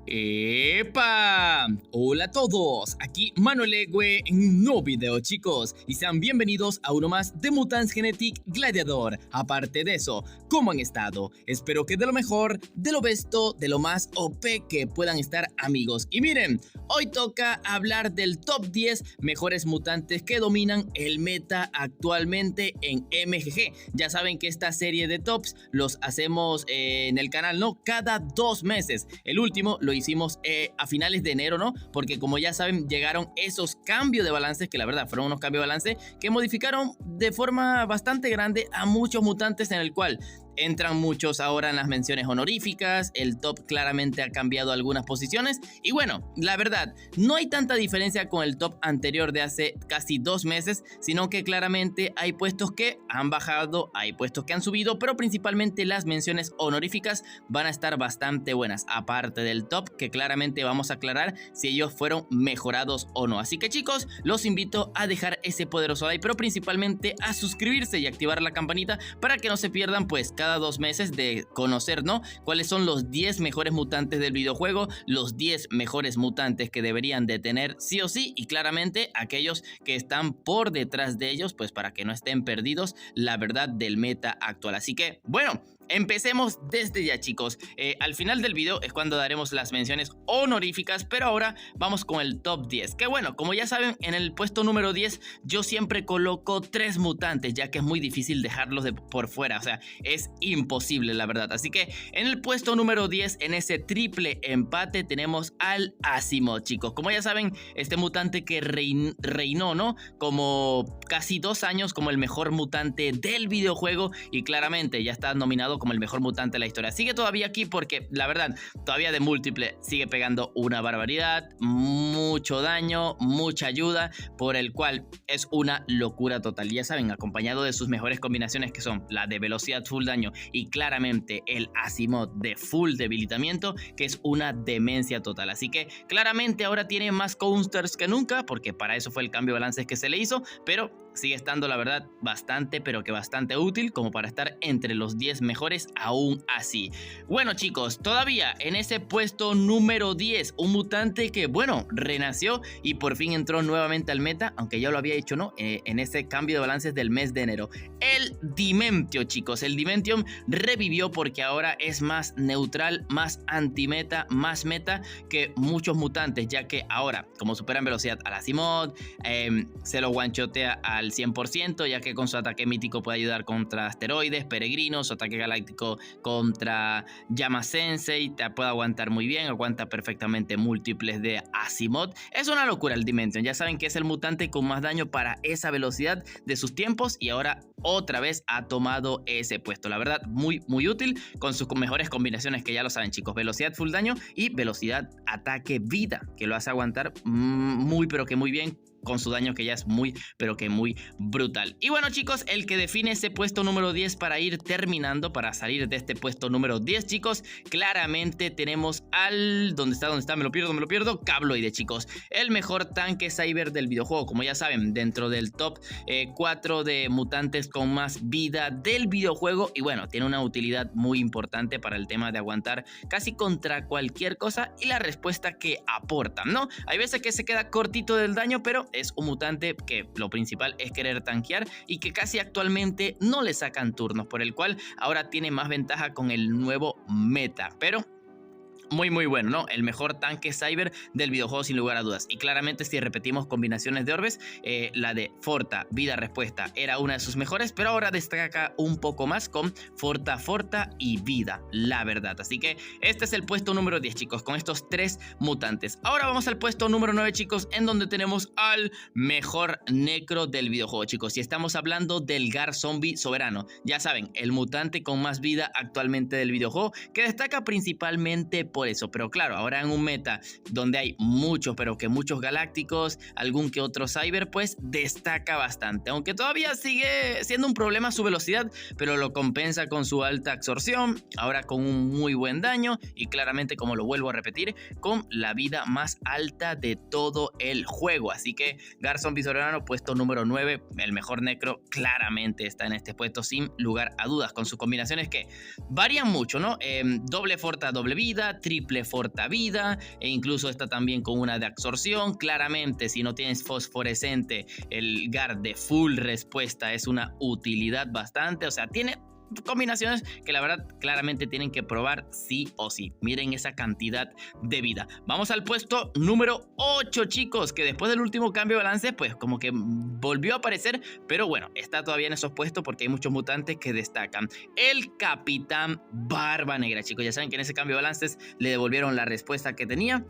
¡Epa! Hola a todos, aquí Manuel Egue en un nuevo video, chicos, y sean bienvenidos a uno más de Mutants Genetic Gladiador. Aparte de eso, ¿cómo han estado? Espero que de lo mejor, de lo besto, de lo más OP que puedan estar, amigos. Y miren, hoy toca hablar del top 10 mejores mutantes que dominan el meta actualmente en MGG. Ya saben que esta serie de tops los hacemos en el canal, ¿no? Cada 2 meses. El último lo hicimos a finales de enero, ¿no? Porque como ya saben, llegaron esos cambios de balances, que la verdad fueron unos cambios de balance que modificaron de forma bastante grande a muchos mutantes, en el cual entran muchos ahora en las menciones honoríficas. El top claramente ha cambiado algunas posiciones. Y bueno, la verdad, no hay tanta diferencia con el top anterior de hace casi 2 meses, sino que claramente hay puestos que han bajado, hay puestos que han subido, pero principalmente las menciones honoríficas van a estar bastante buenas, aparte del top, que claramente vamos a aclarar si ellos fueron mejorados o no. Así que chicos, los invito a dejar ese poderoso like, pero principalmente a suscribirse y activar la campanita para que no se pierdan pues cada 2 meses de conocer, ¿no? Cuáles son los 10 mejores mutantes del videojuego, los 10 mejores mutantes que deberían de tener sí o sí, y claramente aquellos que están por detrás de ellos, pues para que no estén perdidos, la verdad, del meta actual. Así que, bueno, empecemos desde ya, chicos. Al final del video es cuando daremos las menciones honoríficas, pero ahora vamos con el top 10. Que bueno, como ya saben, en el puesto número 10 yo siempre coloco 3 mutantes, ya que es muy difícil dejarlos por fuera, o sea, es imposible, la verdad. Así que en el puesto número 10, en ese triple empate, tenemos al Asimov, chicos. Como ya saben, este mutante que reinó, ¿no? Como casi 2 años como el mejor mutante del videojuego, y claramente ya está nominado como el mejor mutante de la historia. Sigue todavía aquí porque la verdad todavía de múltiple sigue pegando una barbaridad, mucho daño, mucha ayuda, por el cual es una locura total. Ya saben, acompañado de sus mejores combinaciones, que son la de velocidad full daño y claramente el Asimov de full debilitamiento, que es una demencia total. Así que claramente ahora tiene más counters que nunca, porque para eso fue el cambio de balances que se le hizo, pero sigue estando, la verdad, bastante, pero que bastante útil como para estar entre los 10 mejores aún así. Bueno, chicos, todavía en ese puesto número 10, un mutante que, bueno, renació y por fin entró nuevamente al meta, aunque ya lo había hecho, ¿no? En ese cambio de balances del mes de enero. El Dimentio, chicos. El Dimentium revivió porque ahora es más neutral, más anti-meta, más meta que muchos mutantes, ya que ahora, como superan velocidad al Asimov, se lo one-shotea al 100%, ya que con su ataque mítico puede ayudar contra asteroides, peregrinos, su ataque galáctico contra llama sensei, te puede aguantar muy bien, aguanta perfectamente múltiples de Asimov. Es una locura el Dimension, ya saben que es el mutante con más daño para esa velocidad de sus tiempos, y ahora otra vez ha tomado ese puesto. La verdad, muy útil con sus mejores combinaciones, que ya lo saben, chicos: velocidad full daño y velocidad ataque vida, que lo hace aguantar muy pero que muy bien con su daño, que ya es muy pero que muy brutal. Y bueno, chicos, el que define ese puesto número 10 para ir terminando, para salir de este puesto número 10, chicos, claramente tenemos al... ¿Dónde está? Me lo pierdo. Cabloide, chicos. El mejor tanque cyber del videojuego, como ya saben, dentro del top 4 de mutantes con más vida del videojuego. Y bueno, tiene una utilidad muy importante para el tema de aguantar casi contra cualquier cosa y la respuesta que aporta, ¿no? Hay veces que se queda cortito del daño, pero es un mutante que lo principal es querer tanquear y que casi actualmente no le sacan turnos, por el cual ahora tiene más ventaja con el nuevo meta, pero muy bueno, ¿no? El mejor tanque cyber del videojuego sin lugar a dudas. Y claramente, si repetimos combinaciones de orbes, la de Forta, vida, respuesta era una de sus mejores, pero ahora destaca un poco más con Forta y vida, la verdad. Así que este es el puesto número 10, chicos, con estos 3 mutantes. Ahora vamos al puesto número 9, chicos, en donde tenemos al mejor necro del videojuego, chicos, y estamos hablando del Gar Zombie Soberano. Ya saben, el mutante con más vida actualmente del videojuego, que destaca principalmente por eso, pero claro, ahora en un meta donde hay muchos, pero que muchos galácticos, algún que otro cyber, pues destaca bastante, aunque todavía sigue siendo un problema su velocidad, pero lo compensa con su alta absorción, ahora con un muy buen daño y claramente, como lo vuelvo a repetir, con la vida más alta de todo el juego. Así que Gar Zombie Soberano, puesto número 9, el mejor necro, claramente está en este puesto sin lugar a dudas, con sus combinaciones que varían mucho, ¿no? Doble forta, doble vida, triple fortavida e incluso está también con una de absorción. Claramente, si no tienes fosforescente, el guard de full respuesta es una utilidad bastante, o sea, tiene combinaciones que la verdad claramente tienen que probar sí o sí. Miren esa cantidad de vida. Vamos al puesto número 8, chicos, que después del último cambio de balance pues como que volvió a aparecer, pero bueno, está todavía en esos puestos porque hay muchos mutantes que destacan. El Capitán Barba Negra, chicos, ya saben que en ese cambio de balances le devolvieron la respuesta que tenía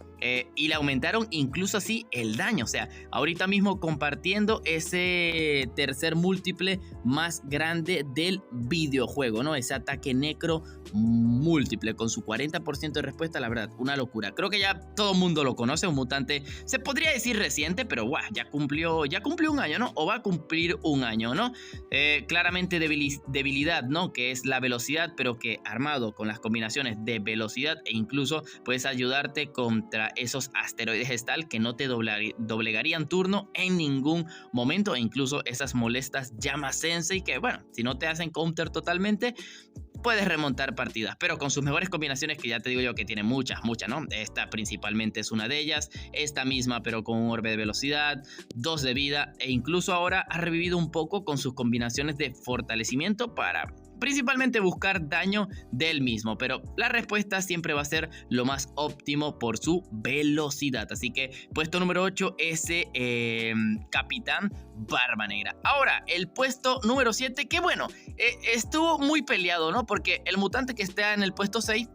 y le aumentaron incluso así el daño, o sea, ahorita mismo compartiendo ese tercer múltiple más grande del videojuego, ¿no? Ese ataque necro múltiple con su 40% de respuesta, la verdad, una locura. Creo que ya todo el mundo lo conoce, un mutante, se podría decir reciente, pero wow, ya cumplió un año, ¿no? O va a cumplir un año, ¿no? Claramente debilidad, ¿no? Que es la velocidad, pero que armado con las combinaciones de velocidad e incluso puedes ayudarte contra esos asteroides gestal que no te doblegarían turno en ningún momento, e incluso esas molestas llamas sensei que, bueno, si no te hacen counter totalmente, puedes remontar partidas, pero con sus mejores combinaciones, que ya te digo yo que tiene muchas, ¿no? Esta principalmente es una de ellas, esta misma pero con un orbe de velocidad, 2 de vida, e incluso ahora ha revivido un poco con sus combinaciones de fortalecimiento para principalmente buscar daño del mismo, pero la respuesta siempre va a ser lo más óptimo por su velocidad. Así que puesto número 8, ese Capitán Barba Negra. Ahora, el puesto número 7, que bueno, estuvo muy peleado, ¿no? Porque el mutante que está en el puesto 6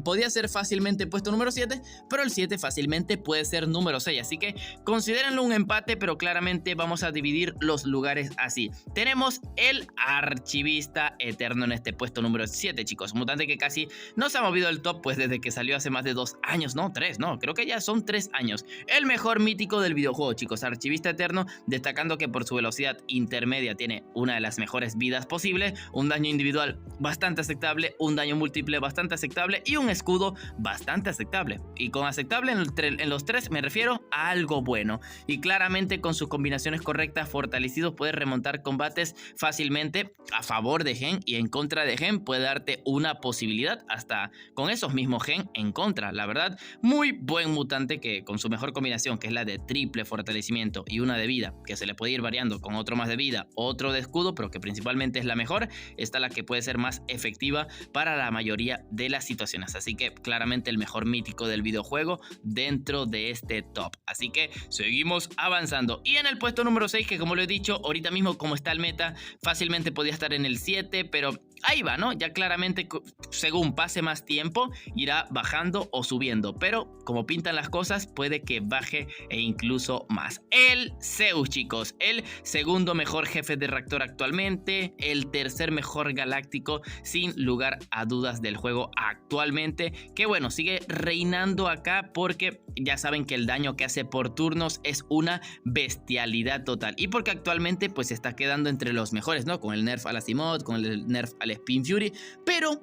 podía ser fácilmente puesto número 7, pero el 7 fácilmente puede ser número 6, así que considérenlo un empate, pero claramente vamos a dividir los lugares así. Tenemos el Archivista Eterno en este puesto número 7, chicos, un mutante que casi no se ha movido del top pues desde que salió hace más de 2 años, no, 3, no, creo que ya son 3 años. El mejor mítico del videojuego, chicos, Archivista Eterno, destacando que por su velocidad intermedia tiene una de las mejores vidas posibles, un daño individual bastante aceptable, un daño múltiple bastante aceptable y un escudo bastante aceptable. Y con aceptable en los 3 me refiero a algo bueno. Y claramente con sus combinaciones correctas, fortalecidos, puede remontar combates fácilmente a favor de Gen, y en contra de Gen puede darte una posibilidad hasta con esos mismos Gen en contra. La verdad, muy buen mutante que con su mejor combinación, que es la de triple fortalecimiento y una de vida, que se le puede ir variando con otro más de vida, otro de escudo, pero que principalmente es la mejor, esta la que puede ser más efectiva para la mayoría de las situaciones. Así que claramente el mejor mítico del videojuego dentro de este top. Así que seguimos avanzando. Y en el puesto número 6, que como lo he dicho, ahorita mismo como está el meta, fácilmente podía estar en el 7, pero ahí va, ¿no? Ya claramente según pase más tiempo irá bajando o subiendo, pero como pintan las cosas puede que baje e incluso más. El Zeus, chicos, el segundo mejor jefe de reactor actualmente, el tercer mejor galáctico sin lugar a dudas del juego actualmente, que bueno, sigue reinando acá porque ya saben que el daño que hace por turnos es una bestialidad total, y porque actualmente pues está quedando entre los mejores, ¿no? Con el nerf a la Asimov, con el nerf al Spin Fury, pero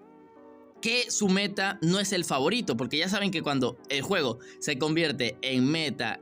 que su meta no es el favorito, porque ya saben que cuando el juego se convierte en meta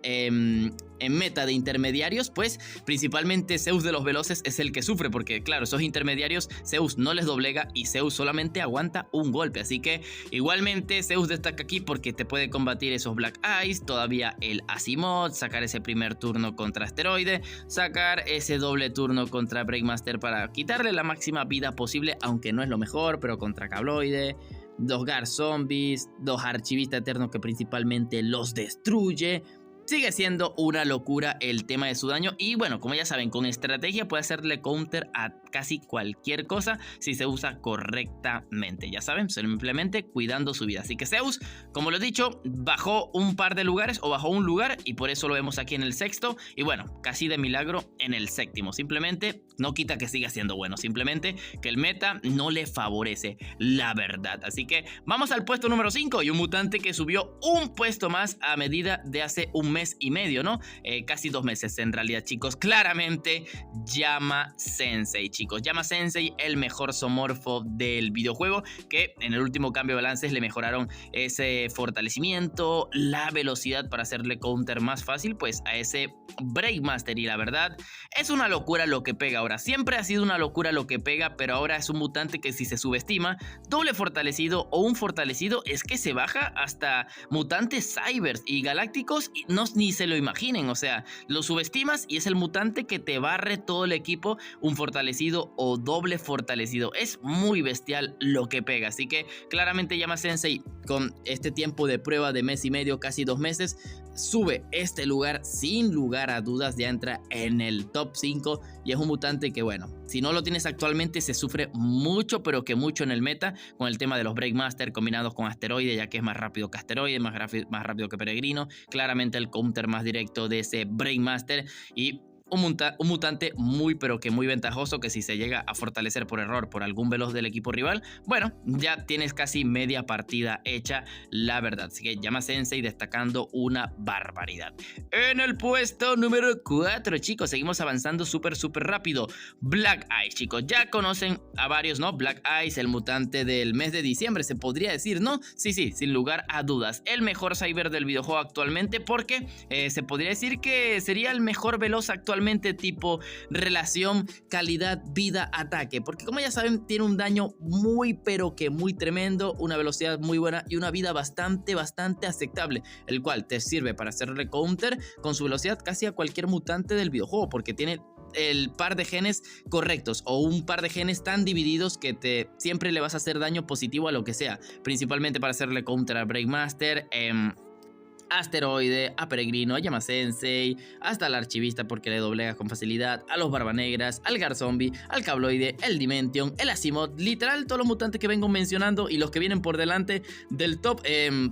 de intermediarios, pues principalmente Zeus de los veloces es el que sufre, porque claro, esos intermediarios Zeus no les doblega y Zeus solamente aguanta un golpe, así que igualmente Zeus destaca aquí porque te puede combatir esos Black Eyes, todavía el Asimov, sacar ese primer turno contra Asteroide, sacar ese doble turno contra Breakmaster para quitarle la máxima vida posible, aunque no es lo mejor, pero contra Cabloide, 2 Guard Zombies, 2 Archivista Eterno que principalmente los destruye. Sigue siendo una locura el tema de su daño, y bueno, como ya saben, con estrategia puede hacerle counter a casi cualquier cosa si se usa correctamente, ya saben, simplemente cuidando su vida. Así que Zeus, como lo he dicho, bajó un par de lugares o bajó un lugar, y por eso lo vemos aquí en el 6º, y bueno, casi de milagro en el 7º. Simplemente no quita que siga siendo bueno, simplemente que el meta no le favorece, la verdad. Así que vamos al puesto número 5, y un mutante que subió un puesto más a medida de hace un mes y medio, ¿no? Casi 2 meses en realidad, chicos. Claramente Llama Sensei, chicos. chicos. Yama Sensei, el mejor zoomorfo del videojuego, que en el último cambio de balances le mejoraron ese fortalecimiento, la velocidad para hacerle counter más fácil pues a ese Breakmaster, y la verdad es una locura lo que pega ahora. Siempre ha sido una locura lo que pega, pero ahora es un mutante que si se subestima, doble fortalecido o un fortalecido es que se baja hasta mutantes cybers y galácticos y no ni se lo imaginen. O sea, lo subestimas y es el mutante que te barre todo el equipo, un fortalecido o doble fortalecido. Es muy bestial lo que pega, así que claramente Yama Sensei, con este tiempo de prueba de mes y medio, casi 2 meses, sube este lugar sin lugar a dudas, ya entra en el top 5 y es un mutante que, bueno, si no lo tienes actualmente se sufre mucho, pero que mucho en el meta con el tema de los Breakmaster combinados con Asteroide, ya que es más rápido que Asteroide, más rápido que Peregrino, claramente el counter más directo de ese Breakmaster y un mutante muy pero que muy ventajoso, que si se llega a fortalecer por error por algún veloz del equipo rival, bueno, ya tienes casi media partida hecha, la verdad. Así que Yama Sensei destacando una barbaridad. En el puesto número 4, chicos, seguimos avanzando súper rápido. Black Eyes, chicos, ya conocen a varios, ¿no? Black Eyes, el mutante del mes de diciembre, se podría decir, ¿no? Sí, sin lugar a dudas, el mejor cyber del videojuego actualmente, porque se podría decir que sería el mejor veloz actualmente, tipo relación calidad vida ataque, porque como ya saben tiene un daño muy pero que muy tremendo, una velocidad muy buena y una vida bastante aceptable, el cual te sirve para hacerle counter con su velocidad casi a cualquier mutante del videojuego, porque tiene el par de genes correctos o un par de genes tan divididos que siempre le vas a hacer daño positivo a lo que sea, principalmente para hacerle counter a Breakmaster, Asteroide, a Peregrino, a Yama Sensei, hasta al Archivista porque le doblega con facilidad, a los Barbanegras, al Garzombie, al Cabloide, el Dimension, el Asimov, literal todos los mutantes que vengo mencionando y los que vienen por delante del top,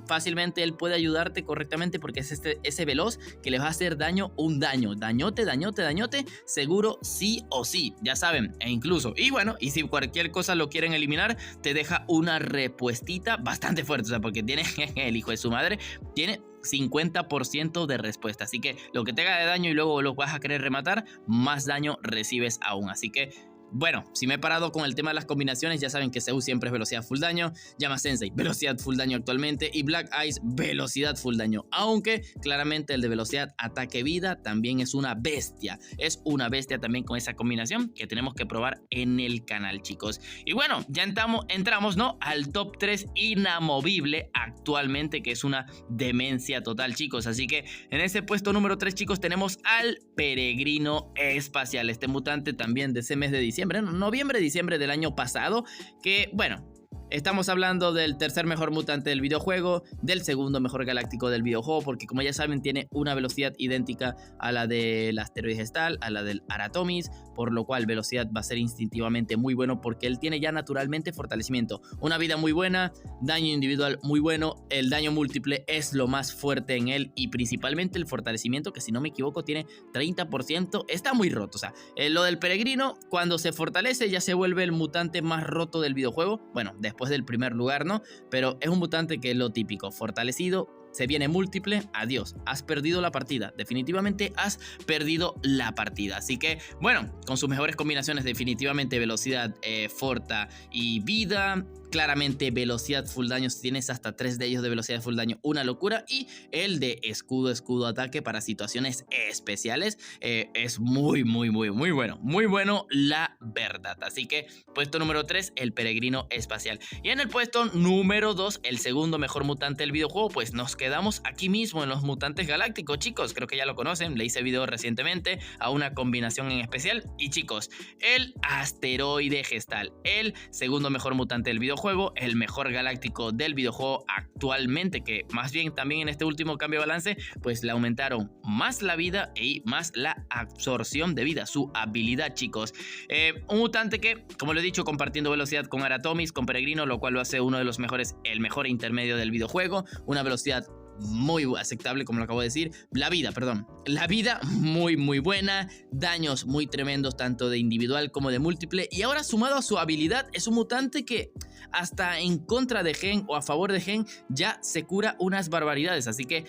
fácilmente él puede ayudarte correctamente porque es ese veloz que le va a hacer daño, dañote, seguro sí o sí, ya saben, e incluso, y bueno, y si cualquier cosa lo quieren eliminar, te deja una repuestita bastante fuerte, o sea, porque tiene, el hijo de su madre, tiene 50% de respuesta, así que lo que te haga de daño y luego lo vas a querer rematar, más daño recibes aún, así que bueno, si me he parado con el tema de las combinaciones, ya saben que Zeus siempre es velocidad full daño, Yama Sensei velocidad full daño actualmente y Black Eyes velocidad full daño, aunque claramente el de velocidad ataque vida también es una bestia también con esa combinación que tenemos que probar en el canal, chicos. Y bueno, ya entramos, ¿no? Al top 3 inamovible actualmente, que es una demencia total, chicos, así que en ese puesto número 3, chicos, tenemos al Peregrino Espacial, este mutante también de ese mes de diciembre, noviembre, diciembre del año pasado, que bueno, estamos hablando del tercer mejor mutante del videojuego, del segundo mejor galáctico del videojuego, porque como ya saben tiene una velocidad idéntica a la del Asteroide Gestal, a la del Aratomis, por lo cual velocidad va a ser instintivamente muy bueno porque él tiene ya naturalmente fortalecimiento, una vida muy buena, daño individual muy bueno, el daño múltiple es lo más fuerte en él y principalmente el fortalecimiento, que si no me equivoco tiene 30%, está muy roto. O sea, lo del Peregrino cuando se fortalece ya se vuelve el mutante más roto del videojuego, bueno, después del primer lugar, ¿no? Pero es un mutante que es lo típico, fortalecido, se viene múltiple, adiós, has perdido la partida, definitivamente has perdido la partida. Así que bueno, con sus mejores combinaciones definitivamente velocidad, forta y vida, claramente velocidad full daño, si tienes hasta 3 de ellos de velocidad full daño, una locura, y el de escudo ataque para situaciones especiales, es muy bueno, la verdad. Así que puesto número 3, el Peregrino Espacial, y en el puesto número 2, el segundo mejor mutante del videojuego, pues nos quedamos aquí mismo en los mutantes galácticos, chicos, creo que ya lo conocen, le hice video recientemente a una combinación en especial, y chicos, el Asteroide Gestal, el segundo mejor mutante del videojuego, el mejor galáctico del videojuego actualmente, que más bien también en este último cambio de balance pues le aumentaron más la vida y más la absorción de vida, su habilidad, chicos. Un mutante que, como lo he dicho, compartiendo velocidad con Aratomis, con Peregrino, lo cual lo hace uno de los mejores, el mejor intermedio del videojuego, una velocidad muy aceptable, como lo acabo de decir, la vida muy buena, daños muy tremendos tanto de individual como de múltiple, y ahora sumado a su habilidad es un mutante que hasta en contra de gen o a favor de gen ya se cura unas barbaridades, así que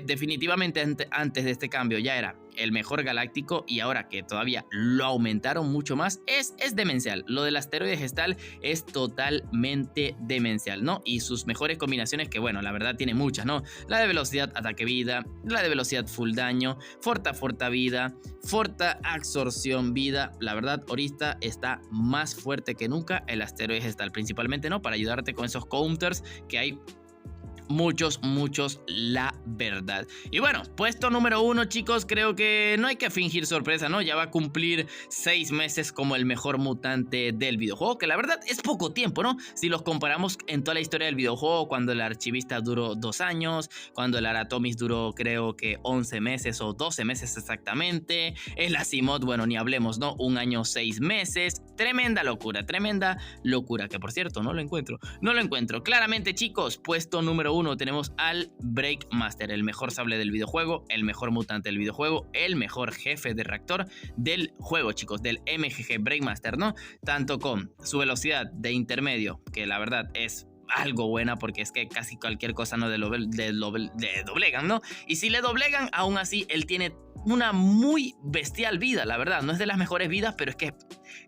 definitivamente antes de este cambio ya era el mejor galáctico, y ahora que todavía lo aumentaron mucho más, es demencial. Lo del asteroide gestal es totalmente demencial, ¿no? Y sus mejores combinaciones, que bueno, la verdad tiene muchas, ¿no? La de velocidad, ataque, vida, la de velocidad, full daño, forta vida, forta absorción, vida. La verdad, ahorita está más fuerte que nunca el asteroide gestal, principalmente, ¿no? Para ayudarte con esos counters que hay muchos, la verdad. Y bueno, puesto número 1, chicos, creo que no hay que fingir sorpresa, ¿no? Ya va a cumplir 6 meses como el mejor mutante del videojuego, que la verdad es poco tiempo, ¿no? Si los comparamos en toda la historia del videojuego, cuando el archivista duró 2 años, cuando el Aratomis duró creo que 11 meses o 12 meses exactamente, el Asimov, bueno, ni hablemos, ¿no? 1 año, 6 meses, tremenda locura, que por cierto, no lo encuentro. Claramente, chicos, puesto número 1 tenemos al Breakmaster, el mejor sable del videojuego, el mejor mutante del videojuego, el mejor jefe de reactor del juego, chicos, del MGG Breakmaster, ¿no? Tanto con su velocidad de intermedio, que la verdad es algo buena, porque es que casi cualquier cosa no le doblegan, ¿no? Y si le doblegan, aún así él tiene una muy bestial vida, la verdad. No es de las mejores vidas, pero es que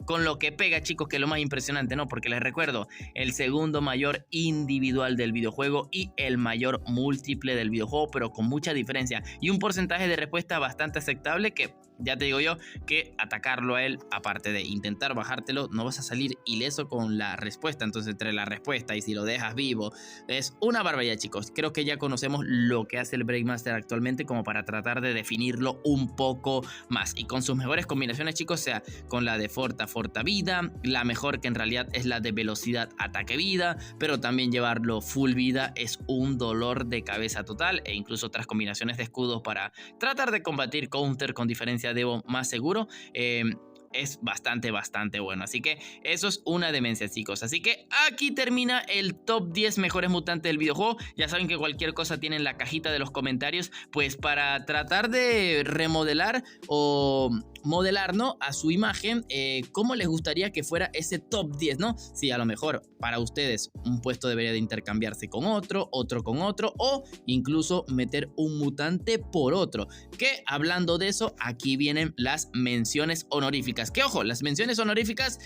con lo que pega, chicos, que es lo más impresionante, ¿no? Porque les recuerdo, el segundo mayor individual del videojuego y el mayor múltiple del videojuego, pero con mucha diferencia y un porcentaje de respuesta bastante aceptable, que ya te digo yo que atacarlo a él, aparte de intentar bajártelo, no vas a salir ileso con la respuesta. Entonces, entre la respuesta y si lo dejas vivo, es una barbaridad, chicos. Creo que ya conocemos lo que hace el Breakmaster actualmente como para tratar de definirlo un poco más. Y con sus mejores combinaciones, chicos, sea con la de forta vida, la mejor, que en realidad es la de velocidad, ataque, vida, pero también llevarlo full vida es un dolor de cabeza total, e incluso otras combinaciones de escudos para tratar de combatir counter con diferencia de Evo más seguro. Es bastante bueno, así que eso es una demencia, chicos. Así que aquí termina el top 10 mejores mutantes del videojuego. Ya saben que cualquier cosa tienen en la cajita de los comentarios, pues para tratar de remodelar o modelar, ¿no?, a su imagen, cómo les gustaría que fuera ese top 10, ¿no? Si a lo mejor para ustedes un puesto debería de intercambiarse con otro con otro, o incluso meter un mutante por otro. Que hablando de eso, aquí vienen las menciones honoríficas. Que ojo, las menciones honoríficas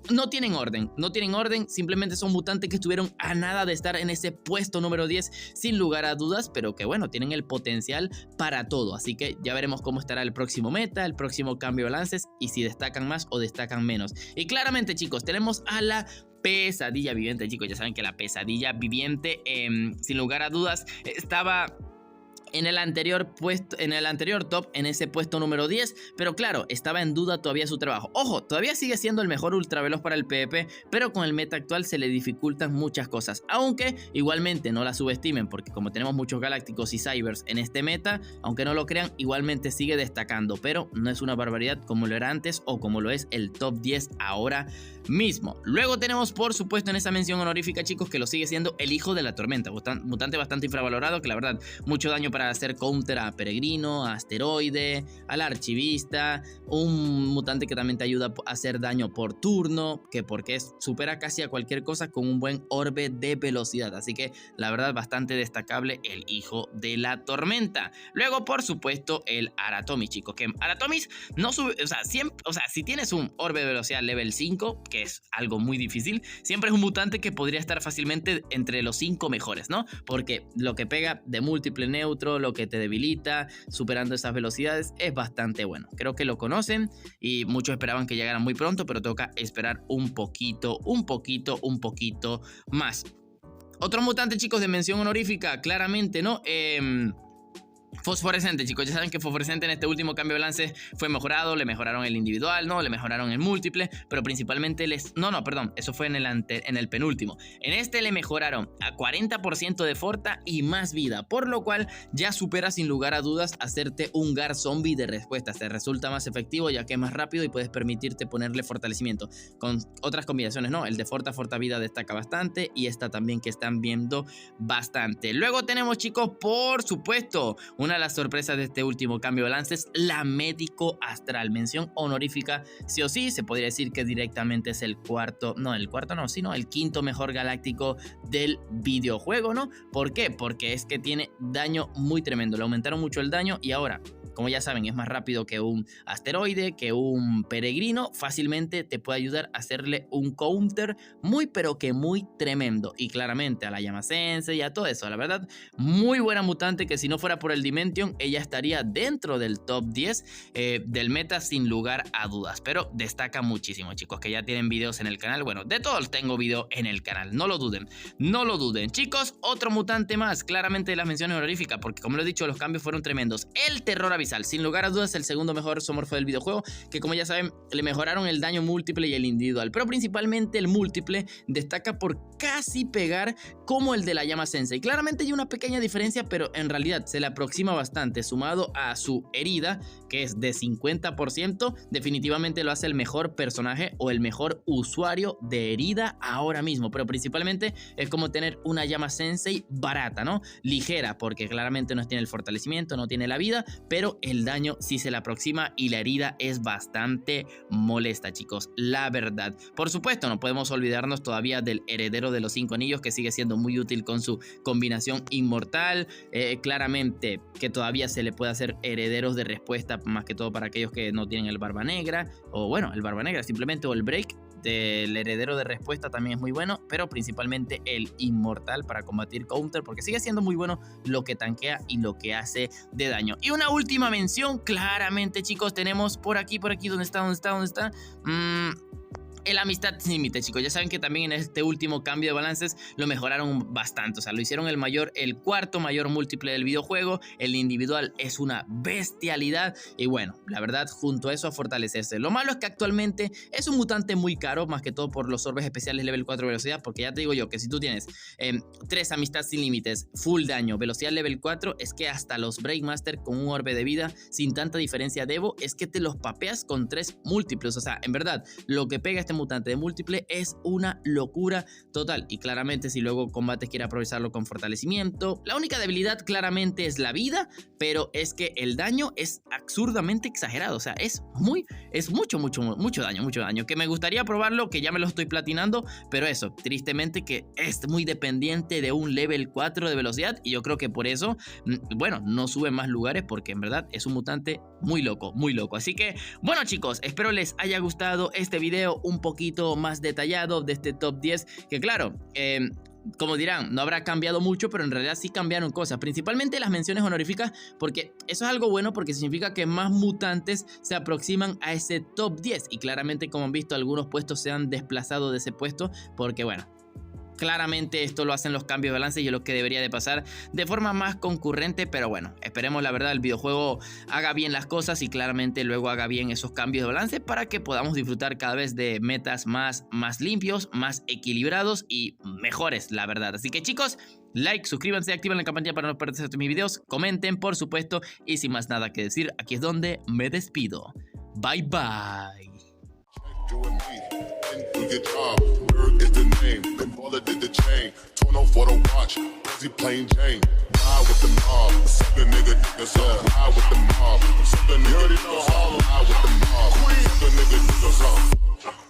no tienen orden, simplemente son mutantes que estuvieron a nada de estar en ese puesto número 10 sin lugar a dudas, pero que bueno, tienen el potencial para todo. Así que ya veremos cómo estará el próximo meta, el próximo cambio de lances, y si destacan más o destacan menos. Y claramente, chicos, tenemos a la pesadilla viviente, chicos. Ya saben que la pesadilla viviente, sin lugar a dudas, estaba en el anterior top, en ese puesto número 10, pero claro, estaba en duda todavía su trabajo. Ojo, todavía sigue siendo el mejor ultraveloz para el PvP, pero con el meta actual se le dificultan muchas cosas, aunque igualmente no la subestimen, porque como tenemos muchos galácticos y cybers en este meta, aunque no lo crean, igualmente sigue destacando, pero no es una barbaridad como lo era antes o como lo es el top 10 ahora mismo. Luego tenemos, por supuesto, en esa mención honorífica, chicos, que lo sigue siendo el Hijo de la Tormenta, mutante bastante infravalorado, que la verdad, mucho daño para hacer counter a Peregrino, a Asteroide, al Archivista, un mutante que también te ayuda a hacer daño por turno, que porque supera casi a cualquier cosa con un buen orbe de velocidad. Así que la verdad, bastante destacable el Hijo de la Tormenta. Luego, por supuesto, el Aratomis, chicos, que Aratomis no sube, si tienes un orbe de velocidad level 5, que es algo muy difícil, siempre es un mutante que podría estar fácilmente entre los 5 mejores, ¿no? Porque lo que pega de múltiple neutro, lo que te debilita, superando esas velocidades, es bastante bueno. Creo que lo conocen y muchos esperaban que llegara muy pronto, pero toca esperar un poquito más. Otro mutante, chicos, de mención honorífica, claramente, ¿no? Fosforescente, chicos, ya saben que Fosforescente en este último cambio de lance fue mejorado, le mejoraron el individual, ¿no? Le mejoraron el múltiple, pero principalmente eso fue en el penúltimo. En este le mejoraron a 40% de forta y más vida, por lo cual ya supera sin lugar a dudas hacerte un Gar Zombie de respuesta. Te resulta más efectivo ya que es más rápido y puedes permitirte ponerle fortalecimiento. Con otras combinaciones, ¿no? El de forta vida destaca bastante, y esta también que están viendo bastante. Luego tenemos, chicos, por supuesto, una de las sorpresas de este último cambio de lances, la Médico Astral, mención honorífica sí o sí. Se podría decir que directamente es el quinto mejor galáctico del videojuego, ¿no? ¿Por qué? Porque es que tiene daño muy tremendo, le aumentaron mucho el daño, y ahora como ya saben, es más rápido que un asteroide, que un peregrino. Fácilmente te puede ayudar a hacerle un counter muy pero que muy tremendo. Y claramente a la llama Sensei y a todo eso, la verdad, muy buena mutante que si no fuera por el Dimension, ella estaría dentro del top 10 del meta sin lugar a dudas. Pero destaca muchísimo, chicos, que ya tienen videos en el canal. Bueno, de todos tengo video en el canal, no lo duden, no lo duden. Chicos, otro mutante más, claramente de las menciones honoríficas, porque como lo he dicho, los cambios fueron tremendos. El Terror Abisal, sin lugar a dudas, el segundo mejor zoomorfo del videojuego, que como ya saben, le mejoraron el daño múltiple y el individual, pero principalmente el múltiple destaca por casi pegar como el de la llama Sensei. Claramente hay una pequeña diferencia, pero en realidad se le aproxima bastante, sumado a su herida, que es de 50%, definitivamente lo hace el mejor personaje o el mejor usuario de herida ahora mismo, pero principalmente es como tener una llama Sensei barata, ¿no? Ligera, porque claramente no tiene el fortalecimiento, no tiene la vida, pero el daño sí se le aproxima y la herida es bastante molesta, chicos, la verdad. Por supuesto, no podemos olvidarnos todavía del heredero de los 5 anillos, que sigue siendo muy útil con su combinación inmortal. Claramente que todavía se le puede hacer herederos de respuesta, más que todo para aquellos que no tienen el barba negra, o bueno, el barba negra simplemente, o el break. El heredero de respuesta también es muy bueno, pero principalmente el inmortal para combatir counter, porque sigue siendo muy bueno lo que tanquea y lo que hace de daño. Y una última mención, claramente, chicos, tenemos por aquí, ¿dónde está? El Amistad Sin Límite, chicos. Ya saben que también en este último cambio de balances lo mejoraron bastante. O sea, lo hicieron el cuarto mayor múltiple del videojuego. El individual es una bestialidad. Y bueno, la verdad, junto a eso a fortalecerse. Lo malo es que actualmente es un mutante muy caro, más que todo por los orbes especiales level 4 velocidad. Porque ya te digo yo que si tú tienes 3 Amistad Sin Límites, full daño, velocidad level 4, es que hasta los Breakmaster con un orbe de vida, sin tanta diferencia de Evo, es que te los papeas con 3 múltiples. O sea, en verdad, lo que pega este mutante de múltiple es una locura total. Y claramente si luego combates quiere aprovecharlo con fortalecimiento, la única debilidad claramente es la vida, pero es que el daño es absurdamente exagerado. O sea, es mucho daño, que me gustaría probarlo, que ya me lo estoy platinando, pero eso, tristemente que es muy dependiente de un level 4 de velocidad, y yo creo que por eso, bueno, no sube más lugares, porque en verdad es un mutante muy loco. Así que, bueno, chicos, espero les haya gustado este video un poquito más detallado de este top 10, que claro, como dirán, no habrá cambiado mucho, pero en realidad sí cambiaron cosas, principalmente las menciones honoríficas, porque eso es algo bueno, porque significa que más mutantes se aproximan a ese top 10, y claramente, como han visto, algunos puestos se han desplazado de ese puesto, porque bueno, claramente esto lo hacen los cambios de balance y es lo que debería de pasar de forma más concurrente, pero bueno, esperemos la verdad el videojuego haga bien las cosas y claramente luego haga bien esos cambios de balance para que podamos disfrutar cada vez de metas más limpios, más equilibrados y mejores, la verdad. Así que chicos, like, suscríbanse, activen la campanilla para no perderse mis videos, comenten por supuesto, y sin más nada que decir, aquí es donde me despido. Bye bye. Do your job, Berg is the name, then Baller did the chain, turn off for the watch, Busy plain Jane, ride with the mob, suck a nigga, ride with the mob, suck a nigga, ride with the mob, suck a nigga,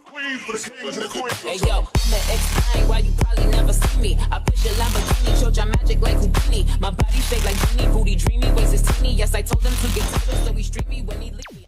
Queen for the kings and the queens. Hey yo, I'm the X9, why you probably never see me. I push a Lamborghini, showed your magic like Houdini. My body shake like Genie, booty dreamy, waist is teeny. Yes, I told him to get tougher, so he streamed me when he leave me.